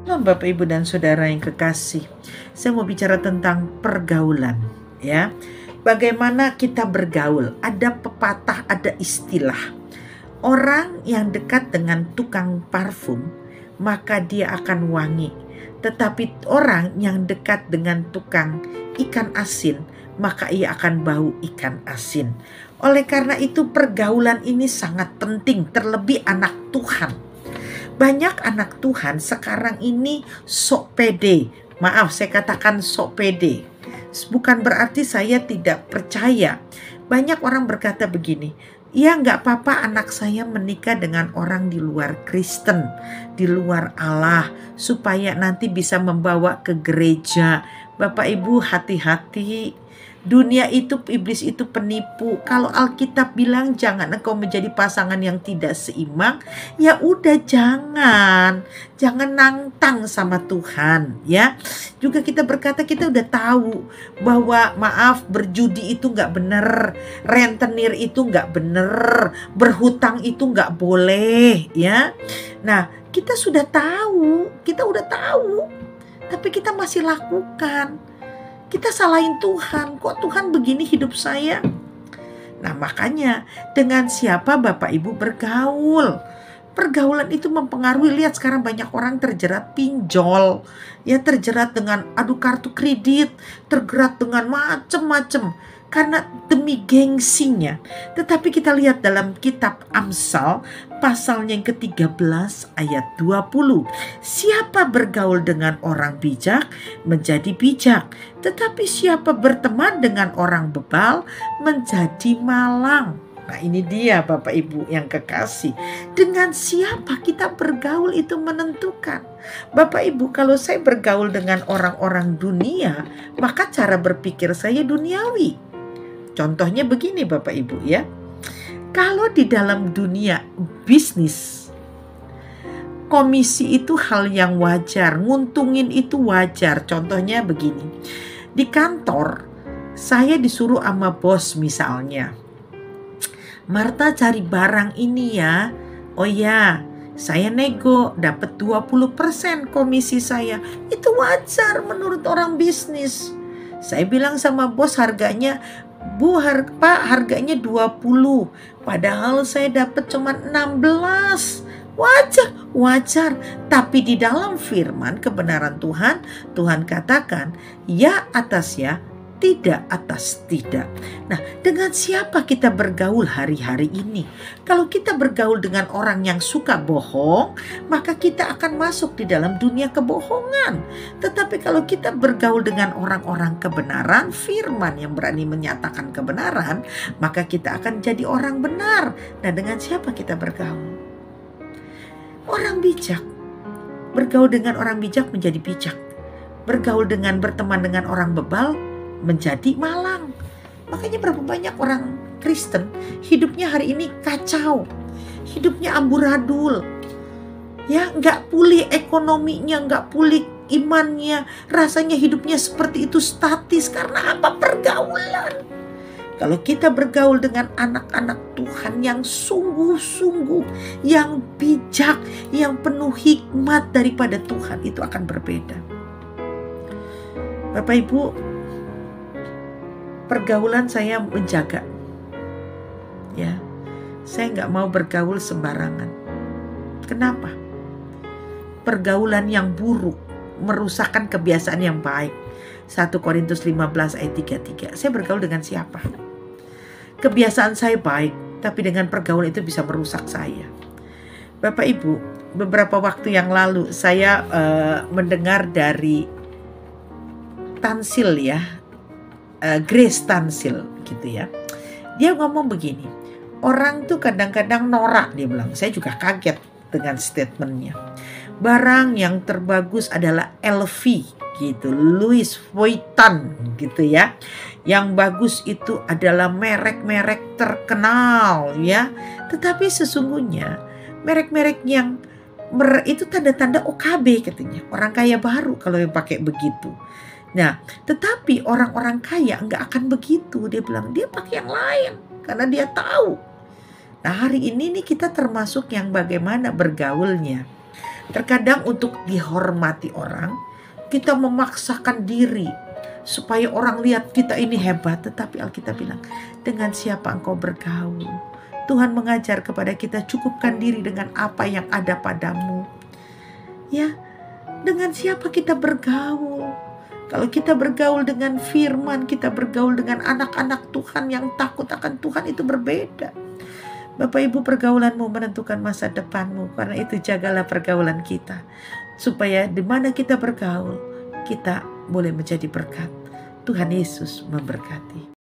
Halo Bapak Ibu dan Saudara yang kekasih, saya mau bicara tentang pergaulan ya. Bagaimana kita bergaul? Ada pepatah, ada istilah. Orang yang dekat dengan tukang parfum, maka dia akan wangi. Tetapi orang yang dekat dengan tukang ikan asin, maka ia akan bau ikan asin. Oleh karena itu pergaulan ini sangat penting, terlebih anak Tuhan. Banyak anak Tuhan sekarang ini sok pede. Maaf, saya katakan sok pede. Bukan berarti saya tidak percaya. Banyak orang berkata begini, ya nggak apa-apa anak saya menikah dengan orang di luar Kristen, di luar Allah, supaya nanti bisa membawa ke gereja. Bapak Ibu hati-hati. Dunia itu, iblis itu penipu. Kalau Alkitab bilang jangan engkau menjadi pasangan yang tidak seimbang, ya udah jangan nantang sama Tuhan ya. Juga kita berkata kita udah tahu bahwa maaf, berjudi itu nggak bener, rentenir itu nggak bener, berhutang itu nggak boleh ya. Nah kita sudah tahu, tapi kita masih lakukan. Kita salahin Tuhan, kok Tuhan begini hidup saya? Nah makanya dengan siapa Bapak Ibu bergaul? Pergaulan itu mempengaruhi. Lihat sekarang banyak orang terjerat pinjol, ya terjerat dengan kartu kredit, terjerat dengan macam-macam karena demi gengsinya. Tetapi kita lihat dalam kitab Amsal pasalnya yang ke-13 ayat 20. Siapa bergaul dengan orang bijak menjadi bijak, tetapi siapa berteman dengan orang bebal menjadi malang. Nah ini dia Bapak Ibu yang kekasih. Dengan siapa kita bergaul itu menentukan. Bapak Ibu, kalau saya bergaul dengan orang-orang dunia, maka cara berpikir saya duniawi. Contohnya begini Bapak Ibu ya. Kalau di dalam dunia bisnis, komisi itu hal yang wajar, nguntungin itu wajar. Contohnya begini. Di kantor, saya disuruh sama bos misalnya, Marta cari barang ini ya. Oh ya, saya nego dapat 20% komisi saya. Itu wajar menurut orang bisnis. Saya bilang sama bos harganya, Pak harganya 20. Padahal saya dapat cuma 16. Wajar. Tapi di dalam firman kebenaran Tuhan katakan ya atas ya, tidak atas tidak. Nah, dengan siapa kita bergaul hari-hari ini? Kalau kita bergaul dengan orang yang suka bohong, maka kita akan masuk di dalam dunia kebohongan. Tetapi kalau kita bergaul dengan orang-orang kebenaran, firman yang berani menyatakan kebenaran, maka kita akan jadi orang benar. Nah, dengan siapa kita bergaul? Orang bijak. Bergaul dengan orang bijak menjadi bijak. Berteman dengan orang bebal menjadi malang. Makanya berapa banyak orang Kristen hidupnya hari ini kacau, hidupnya amburadul, ya nggak pulih ekonominya, nggak pulih imannya, rasanya hidupnya seperti itu statis. Karena apa? Pergaulan. Kalau kita bergaul dengan anak-anak Tuhan yang sungguh-sungguh, yang bijak, yang penuh hikmat daripada Tuhan, itu akan berbeda. Bapak Ibu, pergaulan saya menjaga, ya, saya nggak mau bergaul sembarangan. Kenapa? Pergaulan yang buruk merusakkan kebiasaan yang baik. 1 Korintus 15 ayat 33. Saya bergaul dengan siapa? Kebiasaan saya baik, tapi dengan pergaulan itu bisa merusak saya. Bapak Ibu, beberapa waktu yang lalu saya mendengar dari Tansil ya, Grace Tansil gitu ya. Dia ngomong begini, orang tuh kadang-kadang norak, dia bilang. Saya juga kaget dengan statementnya. Barang yang terbagus adalah LV gitu, Louis Vuitton gitu ya. Yang bagus itu adalah merek-merek terkenal ya. Tetapi sesungguhnya merek-merek yang itu tanda-tanda OKB katanya. Orang kaya baru kalau yang pakai begitu. Nah, tetapi orang-orang kaya nggak akan begitu. Dia bilang dia pakai yang lain karena dia tahu. Nah, hari ini nih kita termasuk yang bagaimana bergaulnya. Terkadang untuk dihormati orang, kita memaksakan diri supaya orang lihat kita ini hebat. Tetapi Alkitab bilang, dengan siapa engkau bergaul? Tuhan mengajar kepada kita, cukupkan diri dengan apa yang ada padamu. Ya, dengan siapa kita bergaul? Kalau kita bergaul dengan firman, kita bergaul dengan anak-anak Tuhan yang takut akan Tuhan, itu berbeda. Bapak Ibu, pergaulanmu menentukan masa depanmu. Karena itu jagalah pergaulan kita, supaya di mana kita bergaul, kita boleh menjadi berkat. Tuhan Yesus memberkati.